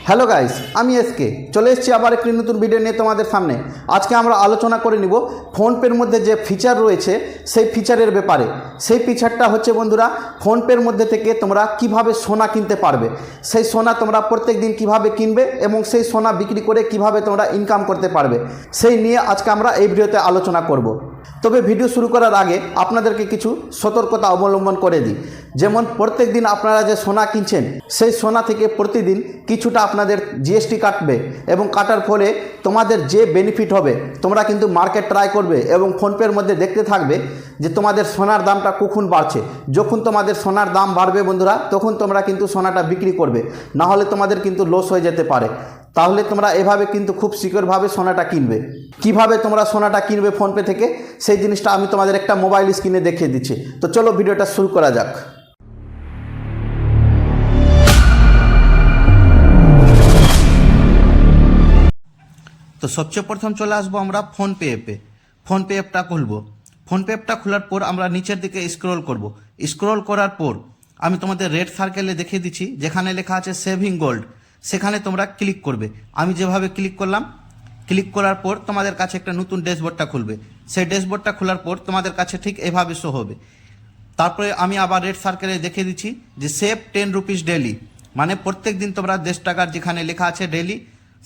Hello guys, আমি SK চলে এসেছি আবার একটি নতুন ভিডিও নিয়ে তোমাদের সামনে। আজকে আমরা আলোচনা করে নিব ফোনপের মধ্যে যে ফিচার রয়েছে সেই ফিচারের ব্যাপারে। সেই ফিচারটা হচ্ছে বন্ধুরা, ফোনপের মধ্যে থেকে তোমরা কিভাবে সোনা কিনতে পারবে, সেই সোনা তোমরা প্রত্যেক দিন কীভাবে কিনবে এবং সেই সোনা বিক্রি করে কিভাবে তোমরা ইনকাম করতে পারবে, সেই নিয়ে আজকে আমরা এই ভিডিওতে আলোচনা করব। তবে ভিডিও শুরু করার আগে আপনাদেরকে কিছু সতর্কতা অবলম্বন করে দিই। যেমন প্রত্যেক দিন আপনারা যে সোনা কিনছেন সেই সোনা থেকে প্রতিদিন কিছুটা আপনাদের জিএসটি কাটবে এবং কাটার ফলে তোমাদের যে বেনিফিট হবে, তোমরা কিন্তু মার্কেট ট্রাই করবে এবং ফোনপের মধ্যে দেখতে থাকবে যে তোমাদের সোনার দামটা কখন বাড়ছে। যখন তোমাদের সোনার দাম বাড়বে বন্ধুরা, তখন তোমরা কিন্তু সোনাটা বিক্রি করবে, না হলে তোমাদের কিন্তু লস হয়ে যেতে পারে। তাহলে তোমরা এভাবে কিন্তু খুব সিকিউরভাবে সোনাটা কিনবে। কিভাবে তোমরা সোনাটা কিনবে ফোনপে থেকে, সেই জিনিসটা আমি তোমাদের একটা মোবাইল স্ক্রিনে দেখিয়ে দিচ্ছি। তো চলো ভিডিওটা শুরু করা যাক। তো সবচেয়ে প্রথম চলে আসবো আমরা ফোনপে অ্যাপে। ফোনপে অ্যাপটা খুলবো। ফোনপে অ্যাপটা খোলার পর আমরা নিচের দিকে স্ক্রল করব। স্ক্রল করার পর আমি তোমাদের রেড সার্কেলে দেখিয়ে দিচ্ছি, যেখানে লেখা আছে সেভিং গোল্ড, সেখানে তোমরা ক্লিক করবে। আমি যেভাবে ক্লিক করলাম, ক্লিক করার পর তোমাদের কাছে একটা নতুন ড্যাশবোর্ডটা খুলবে। সেই ড্যাশবোর্ডটা খোলার পর তোমাদের কাছে ঠিক এভাবে শো হবে। তারপরে আমি আবার রেড সার্কেলে দেখিয়ে দিচ্ছি যে সেভ 10 রুপিস ডেলি, মানে প্রত্যেক দিন তোমরা 10 টাকার যেখানে লেখা আছে ডেলি,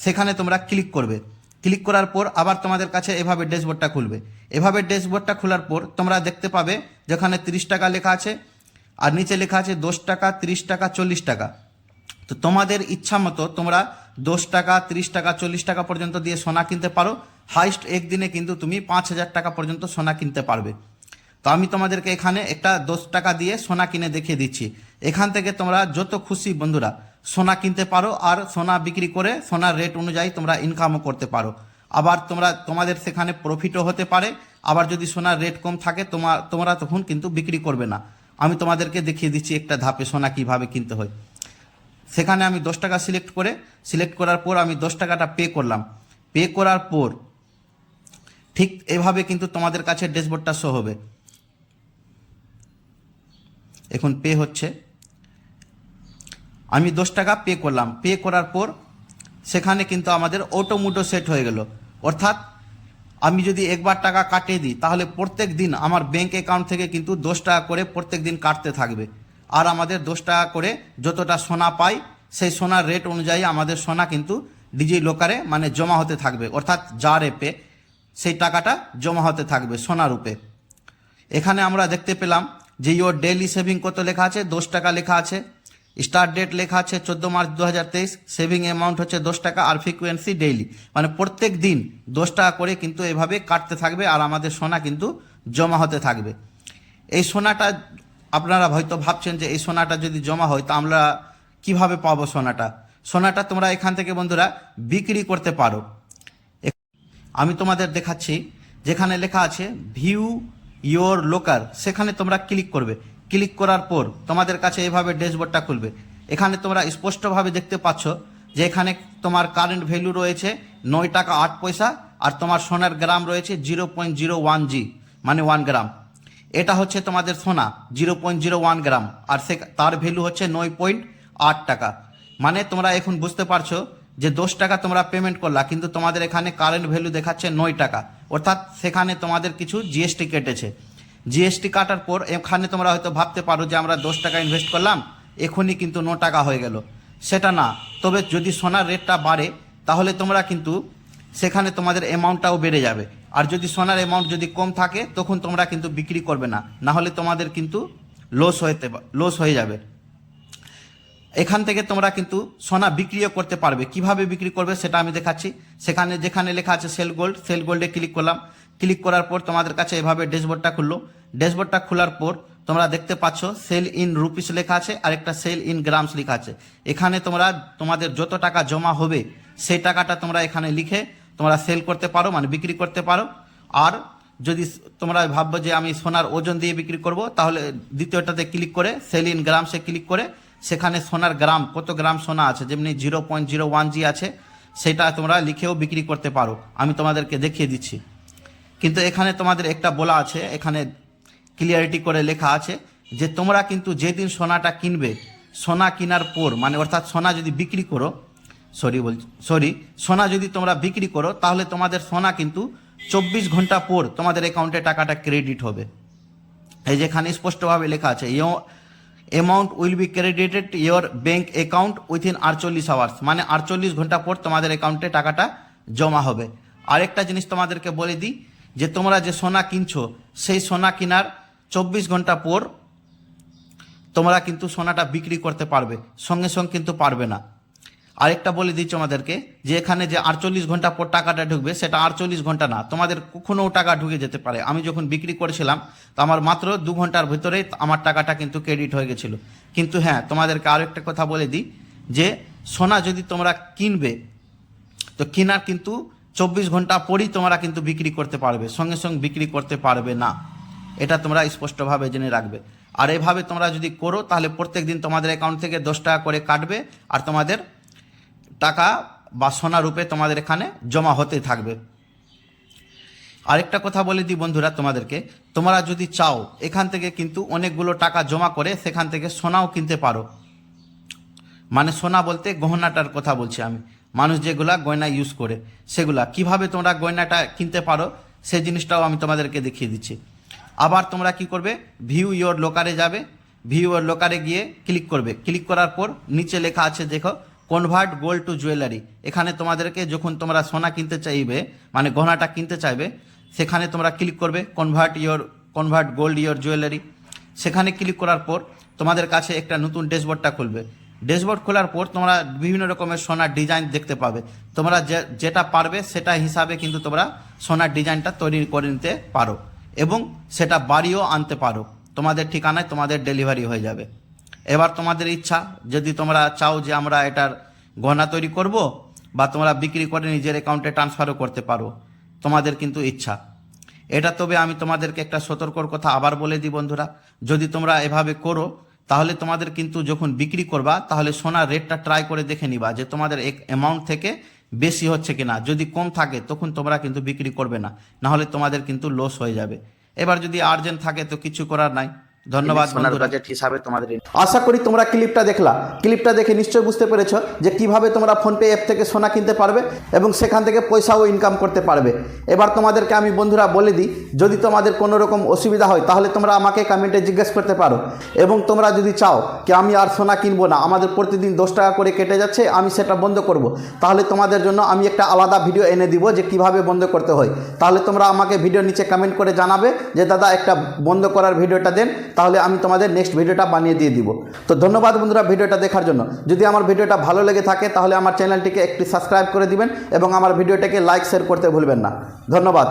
সেখানে তোমরা ক্লিক করবে। ক্লিক করার পর আবার তোমাদের কাছে এভাবে ড্যাশবোর্ডটা খুলবে। এভাবে ড্যাশবোর্ডটা খোলার পর তোমরা দেখতে পাবে যেখানে 30 টাকা লেখা আছে আর নিচে লেখা আছে 10 টাকা, 30 টাকা, 40 টাকা। তো তোমাদের ইচ্ছা মতো তোমরা 10 টাকা, 30 টাকা, 40 টাকা পর্যন্ত দিয়ে সোনা কিনতে পারো। হাইস্ট একদিনে কিন্তু তুমি 5,000 টাকা পর্যন্ত সোনা কিনতে পারবে। তো আমি তোমাদেরকে এখানে একটা 10 টাকা দিয়ে সোনা কিনে দেখিয়ে দিচ্ছি। এখান থেকে তোমরা যত খুশি বন্ধুরা সোনা কিনতে পারো আর সোনা বিক্রি করে সোনার রেট অনুযায়ী তোমরা ইনকামও করতে পারো। আবার তোমাদের সেখানে প্রফিটও হতে পারে। আবার যদি সোনার রেট কম থাকে তোমরা তখন কিন্তু বিক্রি করবে না। আমি তোমাদেরকে দেখিয়ে দিচ্ছি একটা ধাপে সোনা কিভাবে কিনতে হয়। সেখানে আমি 10 টাকা সিলেক্ট করার পর আমি 10 টাকাটা পে করলাম। পে করার পর ঠিক এভাবে কিন্তু তোমাদের কাছে ড্যাশবোর্ডটা শো হবে। এখন পে হচ্ছে। আমি 10 টাকা পে করলাম। পে করার পর সেখানে কিন্তু আমাদের অটোমোটো সেট হয়ে গেল। অর্থাৎ আমি যদি একবার টাকা কাটিয়ে দিই তাহলে প্রত্যেক দিন আমার ব্যাঙ্ক অ্যাকাউন্ট থেকে কিন্তু 10 টাকা করে প্রত্যেক দিন কাটতে থাকবে। আর আমাদের 10 টাকা করে যতটা সোনা পাই সেই সোনার রেট অনুযায়ী আমাদের সোনা কিন্তু ডিজি লকারে মানে জমা হতে থাকবে, অর্থাৎ যার অ্যাপে সেই টাকাটা জমা হতে থাকবে সোনা রূপে। এখানে আমরা দেখতে পেলাম যে ইয়োর ডেইলি সেভিং কত লেখা আছে, 10 টাকা লেখা আছে। স্টার্ট ডেট লেখা আছে 14 মার্চ 2023। সেভিং অ্যামাউন্ট হচ্ছে 10 টাকা আর ফ্রিকোয়েন্সি ডেইলি, মানে প্রত্যেক দিন 10 টাকা করে কিন্তু এভাবে কাটতে থাকবে আর আমাদের সোনা কিন্তু জমা হতে থাকবে। এই সোনাটা আপনারা হয়তো ভাবছেন যে এই সোনাটা যদি জমা হয় তা আমরা কিভাবে পাবো সোনাটা তোমরা এখান থেকে বন্ধুরা বিক্রি করতে পারো। আমি তোমাদের দেখাচ্ছি, যেখানে লেখা আছে ভিউ ইয়োর লোকার, সেখানে তোমরা ক্লিক করবে। ক্লিক করার পর তোমাদের কাছে এভাবে ড্যাশবোর্ডটা খুলবে। এখানে তোমরা স্পষ্টভাবে দেখতে পাচ্ছ যে এখানে তোমার কারেন্ট ভ্যালু রয়েছে 9 টাকা 8 পয়সা আর তোমার সোনার গ্রাম রয়েছে 0.01 জি, মানে 1 গ্রাম। এটা হচ্ছে তোমাদের সোনা 0.01 গ্রাম আর তার ভ্যালু হচ্ছে 9.8 টাকা। মানে তোমরা এখন বুঝতে পারছো যে 10 টাকা তোমরা পেমেন্ট করলা, কিন্তু তোমাদের এখানে কারেন্ট ভ্যালু দেখাচ্ছে 9 টাকা, অর্থাৎ সেখানে তোমাদের কিছু জিএসটি কেটেছে। জিএসটি কাটার পর এখানে তোমরা হয়তো ভাবতে পারো যে আমরা 10 টাকা ইনভেস্ট করলাম, এখনই কিন্তু 9 টাকা হয়ে গেল। সেটা না, তবে যদি সোনার রেটটা বাড়ে তাহলে তোমরা কিন্তু সেখানে তোমাদের অ্যামাউন্টটাও বেড়ে যাবে। আর যদি সোনার অ্যামাউন্ট যদি কম থাকে তখন তোমরা কিন্তু বিক্রি করবে না, না হলে তোমাদের কিন্তু লস হয়ে যাবে। এখান থেকে তোমরা কিন্তু সোনা বিক্রিও করতে পারবে। কিভাবে বিক্রি করবে সেটা আমি দেখাচ্ছি। সেখানে যেখানে লেখা আছে সেল গোল্ডে ক্লিক করলাম। ক্লিক করার পর তোমাদের কাছে এভাবে ড্যাশবোর্ডটা খুললো। ড্যাশবোর্ডটা খোলার পর তোমরা দেখতে পাচ্ছ সেল ইন রুপিস লেখা আছে আর একটা সেল ইন গ্রামস লেখা আছে। এখানে তোমরা তোমাদের যত টাকা জমা হবে সেই টাকাটা তোমরা এখানে লিখে তোমরা সেল করতে পারো, মানে বিক্রি করতে পারো। আর যদি তোমরা ভাববো যে আমি সোনার ওজন দিয়ে বিক্রি করব, তাহলে দ্বিতীয়টাতে ক্লিক করে সেল ইন গ্রামসে ক্লিক করে সেখানে সোনার গ্রাম কত গ্রাম সোনা আছে, যেমনি 0.01 জি আছে, সেটা তোমরা লিখেও বিক্রি করতে পারো। আমি তোমাদেরকে দেখিয়ে দিচ্ছি। কিন্তু এখানে তোমাদের একটা বলা আছে, এখানে ক্লিয়ারিটি করে লেখা আছে যে তোমরা কিন্তু যেদিন সোনাটা কিনবে, সোনা কেনার পর মানে অর্থাৎ সোনা যদি বিক্রি করো, সোনা যদি তোমরা বিক্রি করো তাহলে তোমাদের সোনা কিন্তু 24 ঘন্টা পর তোমাদের অ্যাকাউন্টে টাকাটা ক্রেডিট হবে। এই যেখানে স্পষ্টভাবে লেখা আছে amount will be credited your bank account within 48 hours, মানে 48 ঘন্টা পর তোমাদের অ্যাকাউন্টে টাকাটা জমা হবে। আরেকটা জিনিস তোমাদেরকে বলে দিই যে তোমরা যে সোনা কিনছো সেই সোনা কেনার 24 ঘন্টা পর তোমরা কিন্তু সোনাটা বিক্রি করতে পারবে, সঙ্গে সঙ্গে কিন্তু পারবে না। আরেকটা বলে দিচ্ছি আমাদেরকে যে এখানে যে 48 ঘন্টা পর টাকাটা ঢুকবে সেটা 48 ঘন্টা না, তোমাদের কখনো টাকা ঢুকে যেতে পারে। আমি যখন বিক্রি করেছিলাম তো আমার মাত্র 2 ঘন্টার ভিতরেই আমার টাকাটা কিন্তু ক্রেডিট হয়ে গেছিলো। কিন্তু হ্যাঁ, তোমাদেরকে আরও একটা কথা বলে দিই যে সোনা যদি তোমরা কিনবে তো কেনার কিন্তু 24 ঘন্টা পরই তোমরা কিন্তু বিক্রি করতে পারবে, সঙ্গে সঙ্গে বিক্রি করতে পারবে না। এটা তোমরা স্পষ্টভাবে জেনে রাখবে। আর এভাবে তোমরা যদি করো তাহলে প্রত্যেক দিন তোমাদের অ্যাকাউন্ট থেকে 10 টাকা করে কাটবে আর তোমাদের টাকা বা সোনা রূপে তোমাদের এখানে জমা হতে থাকবে। আরেকটা কথা বলে দিই বন্ধুরা তোমাদেরকে, তোমরা যদি চাও এখান থেকে কিন্তু অনেকগুলো টাকা জমা করে সেখান থেকে সোনাও কিনতে পারো। মানে সোনা বলতে গহনাটার কথা বলছি আমি, মানুষ যেগুলা গয়না ইউজ করে সেগুলা কিভাবে তোমরা গয়নাটা কিনতে পারো সেই জিনিসটাও আমি তোমাদেরকে দেখিয়ে দিচ্ছি। আবার তোমরা কি করবে, ভিউ ইয়োর লোকারে যাবে, ভিউ ইয়োর লোকারে গিয়ে ক্লিক করবে। ক্লিক করার পর নিচে লেখা আছে দেখো কনভার্ট গোল্ড টু জুয়েলারি। এখানে তোমাদেরকে যখন তোমরা সোনা কিনতে চাইবে মানে গহনাটা কিনতে চাইবে সেখানে তোমরা ক্লিক করবে কনভার্ট গোল্ড ইয়োর জুয়েলারি। সেখানে ক্লিক করার পর তোমাদের কাছে একটা নতুন ড্যাশবোর্ডটা খুলবে। ড্যাশবোর্ড খোলার পর তোমরা বিভিন্ন রকমের সোনার ডিজাইন দেখতে পাবে। তোমরা যেটা পারবে সেটা হিসাবে কিন্তু তোমরা সোনার ডিজাইনটা তৈরি করে নিতে পারো এবং সেটা বাড়িও আনতে পারো, তোমাদের ঠিকানায় তোমাদের ডেলিভারি হয়ে যাবে। এবার তোমাদের ইচ্ছা, যদি তোমরা চাও যে আমরা এটার গহনা তৈরি করব বা তোমরা বিক্রি করে নিজের অ্যাকাউন্টে ট্রান্সফারও করতে পারো, তোমাদের কিন্তু ইচ্ছা। এটা তবে আমি তোমাদেরকে একটা সতর্কর কথা আবার বলে দিই বন্ধুরা, যদি তোমরা এভাবে করো তাহলে তোমাদের কিন্তু যখন বিক্রি করবা তাহলে সোনার রেটটা ট্রাই করে দেখে নিবা যে তোমাদের অ্যামাউন্ট থেকে বেশি হচ্ছে কিনা। যদি কম থাকে তখন তোমরা কিন্তু বিক্রি করবে না, নাহলে তোমাদের কিন্তু লস হয়ে যাবে। এবার যদি আর্জেন্ট থাকে তো কিছু করার নাই। ধন্যবাদ বন্ধুরা। বাজেট হিসাবে তোমাদের আশা করি তোমরা ক্লিপটা দেখলা। ক্লিপটা দেখে নিশ্চয়ই বুঝতে পেরেছো যে কিভাবে তোমরা ফোনপে অ্যাপ থেকে সোনা কিনতে পারবে এবং সেখান থেকে পয়সাও ইনকাম করতে পারবে। এবার তোমাদেরকে আমি বন্ধুরা বলে দিই, যদি তোমাদের কোনো রকম অসুবিধা হয় তাহলে তোমরা আমাকে কমেন্টে জিজ্ঞেস করতে পারো। এবং তোমরা যদি চাও কি আমি আর সোনা কিনবো না, আমাদের প্রতিদিন 10 টাকা করে কেটে যাচ্ছে, আমি সেটা বন্ধ করব, তাহলে তোমাদের জন্য আমি একটা আলাদা ভিডিও এনে দিব যে কিভাবে বন্ধ করতে হয়। তাহলে তোমরা আমাকে ভিডিও নিচে কমেন্ট করে জানাবে যে দাদা একটা বন্ধ করার ভিডিওটা দেন, তাহলে আমি তোমাদের নেক্সট ভিডিওটা বানিয়ে দিয়ে দিব। তো ধন্যবাদ বন্ধুরা ভিডিওটা দেখার জন্য। যদি আমার ভিডিওটা ভালো লেগে থাকে তাহলে আমার চ্যানেলটিকে একটু সাবস্ক্রাইব করে দিবেন এবং আমার ভিডিওটাকে লাইক শেয়ার করতে ভুলবেন না। ধন্যবাদ।